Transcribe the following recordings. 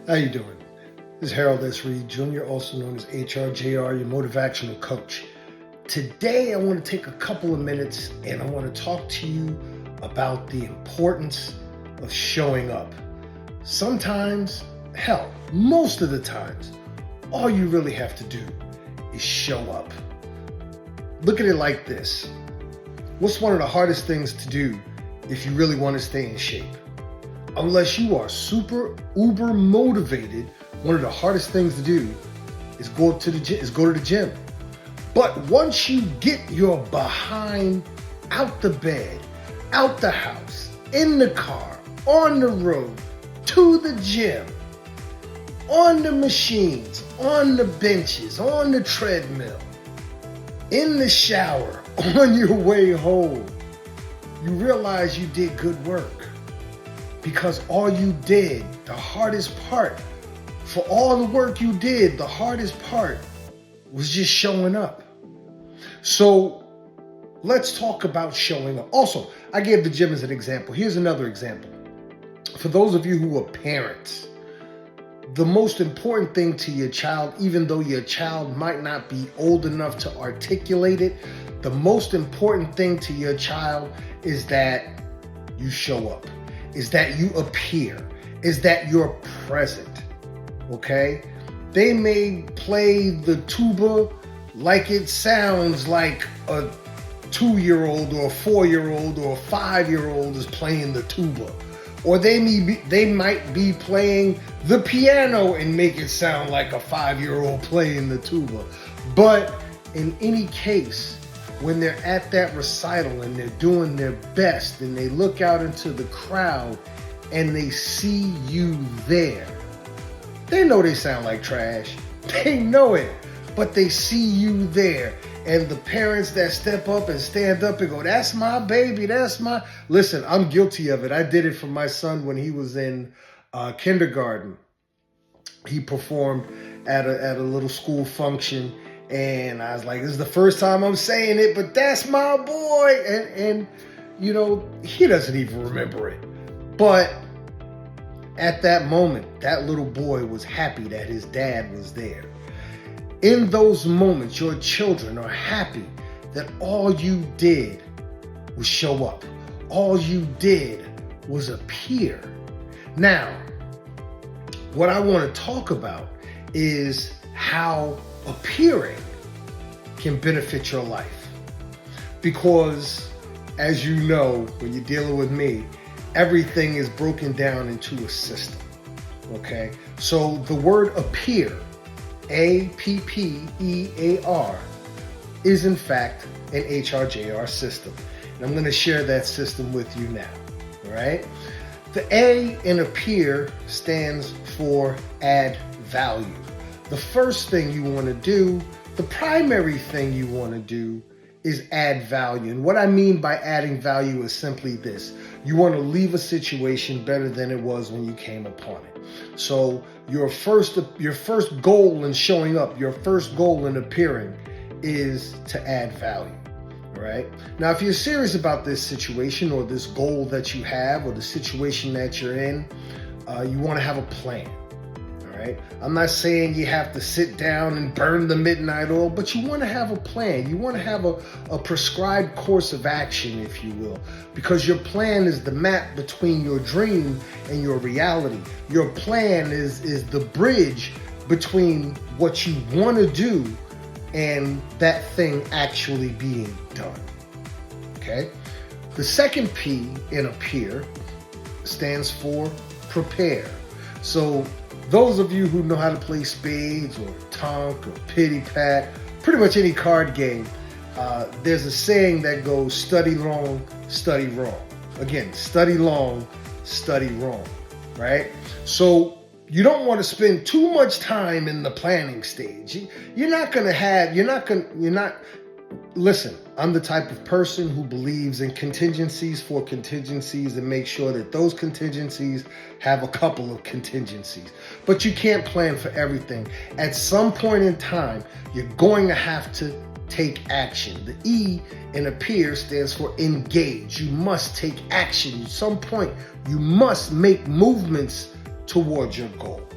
How you doing? This is Harold S. Reed Jr., also known as HRJR, your motivational coach. Today, I want to take a couple of minutes and I want to talk to you about the importance of showing up. Sometimes, hell, most of the times, all you really have to do is show up. Look at it like this. What's one of the hardest things to do if you really want to stay in shape? Unless you are super uber motivated, one of the hardest things to do is go to the gym. But once you get your behind out the bed, out the house, in the car, on the road, to the gym, on the machines, on the benches, on the treadmill, in the shower, on your way home, you realize you did good work. Because all you did, the hardest part, for all the work you did, the hardest part was just showing up. So let's talk about showing up. Also, I gave the gym as an example. Here's another example. For those of you who are parents, the most important thing to your child, even though your child might not be old enough to articulate it, the most important thing to your child is that you show up, is that you appear, is that you're present, okay? They may play the tuba like it sounds like a 2-year-old or a 4-year-old or a 5-year-old is playing the tuba. Or they might be playing the piano and make it sound like a 5-year-old playing the tuba. But in any case, when they're at that recital and they're doing their best and they look out into the crowd and they see you there, they know they sound like trash. They know it, but they see you there. And the parents that step up and stand up and go, that's my baby, Listen, I'm guilty of it. I did it for my son when he was in kindergarten. He performed at a little school function. And I was like, this is the first time I'm saying it, but that's my boy. And you know, he doesn't even remember it. But at that moment, that little boy was happy that his dad was there. In those moments, your children are happy that all you did was show up. All you did was appear. Now, what I want to talk about is how appearing can benefit your life. Because, as you know, when you're dealing with me, everything is broken down into a system, okay? So the word appear, A.P.P.E.A.R, is in fact an HRJR system. And I'm going to share that system with you now, all right? The A in appear stands for add value. The first thing you want to do, the primary thing you want to do is add value. And what I mean by adding value is simply this. You want to leave a situation better than it was when you came upon it. So your first goal in showing up, your first goal in appearing is to add value. All right. Now, if you're serious about this situation or this goal that you have or the situation that you're in, you want to have a plan. Right? I'm not saying you have to sit down and burn the midnight oil, but you want to have a plan. You want to have a prescribed course of action, if you will, because your plan is the map between your dream and your reality. Your plan is the bridge between what you want to do and that thing actually being done. Okay? The second P in appear stands for prepare. So those of you who know how to play spades or tonk or pity-pat, pretty much any card game, there's a saying that goes, study long, study wrong. Again, study long, study wrong, right? So you don't want to spend too much time in the planning stage. Listen, I'm the type of person who believes in contingencies for contingencies and make sure that those contingencies have a couple of contingencies. But you can't plan for everything. At some point in time, you're going to have to take action. The E in appear stands for engage. You must take action. At some point, you must make movements towards your goal.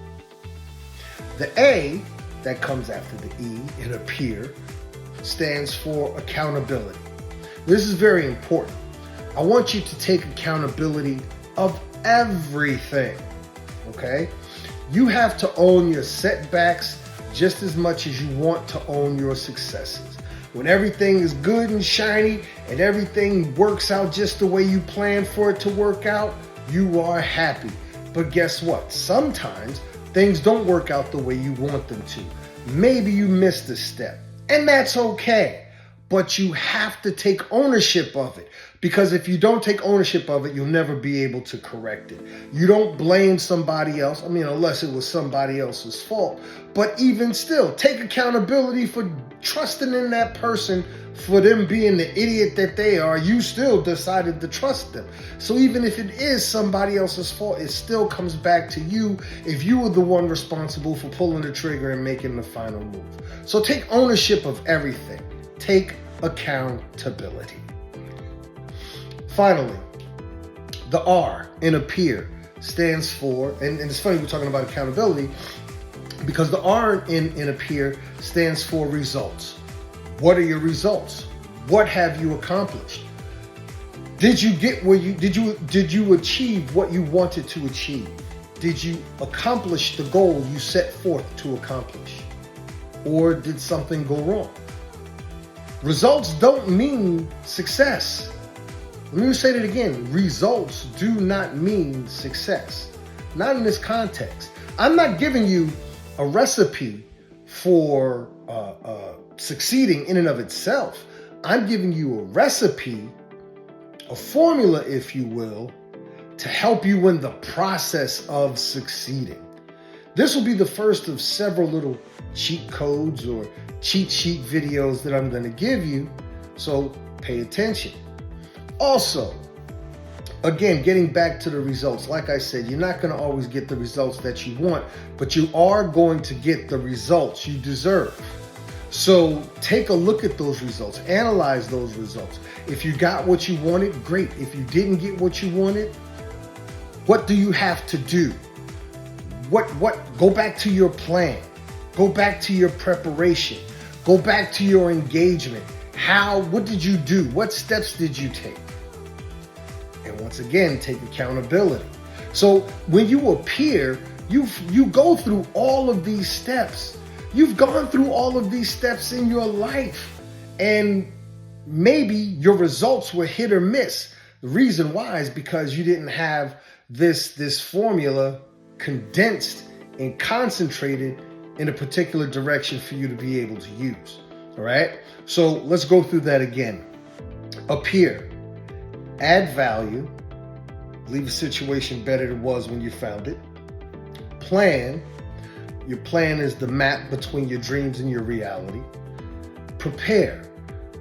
The A that comes after the E in A.P.P.E.A.R stands for accountability. This is very important. I want you to take accountability of everything, okay? You have to own your setbacks just as much as you want to own your successes. When everything is good and shiny and everything works out just the way you planned for it to work out, you are happy. But guess what? Sometimes things don't work out the way you want them to. Maybe you missed a step, and that's okay. But you have to take ownership of it, because if you don't take ownership of it, you'll never be able to correct it. You don't blame somebody else. I mean, unless it was somebody else's fault. But even still, take accountability for trusting in that person, for them being the idiot that they are. You still decided to trust them. So even if it is somebody else's fault, it still comes back to you if you were the one responsible for pulling the trigger and making the final move. So take ownership of everything. Take accountability. Finally, the R in A.P.P.E.A.R stands for, and it's funny we're talking about accountability, because the R in A.P.P.E.A.R stands for results. What are your results? What have you accomplished? Did you get where did you achieve what you wanted to achieve? Did you accomplish the goal you set forth to accomplish? Or did something go wrong? Results don't mean success. Let me say that again. Results do not mean success. Not in this context. I'm not giving you a recipe for succeeding in and of itself. I'm giving you a recipe, a formula, if you will, to help you in the process of succeeding. This will be the first of several little cheat codes or cheat sheet videos that I'm going to give you, so pay attention. Also, again, getting back to the results, like I said, you're not going to always get the results that you want, but you are going to get the results you deserve. So take a look at those results, analyze those results. If you got what you wanted, great. If you didn't get what you wanted, what do you have to do? Go back to your plan. Go back to your preparation. Go back to your engagement. What did you do? What steps did you take? And once again, take accountability. So when you appear, you go through all of these steps. You've gone through all of these steps in your life, and maybe your results were hit or miss. The reason why is because you didn't have this formula condensed and concentrated in a particular direction for you to be able to use. All right. So let's go through that again. Appear, add value, leave a situation better than it was when you found it. Plan. Your plan is the map between your dreams and your reality. Prepare.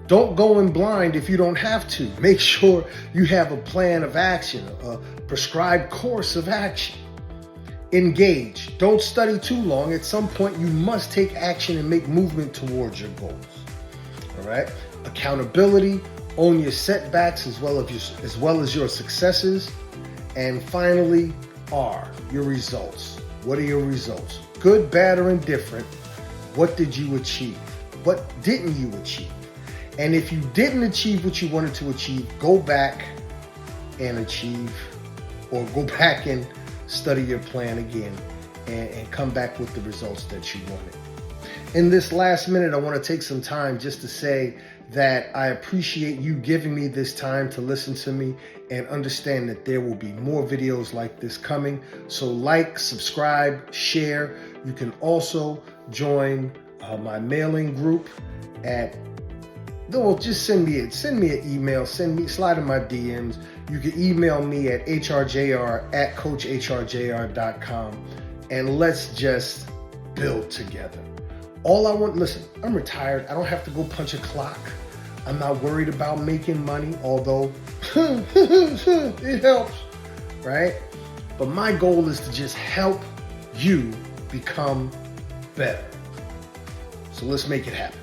Don't go in blind if you don't have to. Make sure you have a plan of action, a prescribed course of action. Engage. Don't study too long. At some point, you must take action and make movement towards your goals. All right. Accountability. Own your setbacks as well as your successes. And finally, R, your results. What are your results? Good, bad, or indifferent. What did you achieve? What didn't you achieve? And if you didn't achieve what you wanted to achieve, go back and achieve, or go back and study your plan again and come back with the results that you wanted. In this last minute, I want to take some time just to say that I appreciate you giving me this time to listen to me, and understand that there will be more videos like this coming. So like, subscribe, share. You can also join my mailing group at, well, just send me an email, slide in my DMs. You can email me at HRJR@CoachHRJR.com, and let's just build together. All I want, listen, I'm retired. I don't have to go punch a clock. I'm not worried about making money, although it helps, right? But my goal is to just help you become better. So let's make it happen.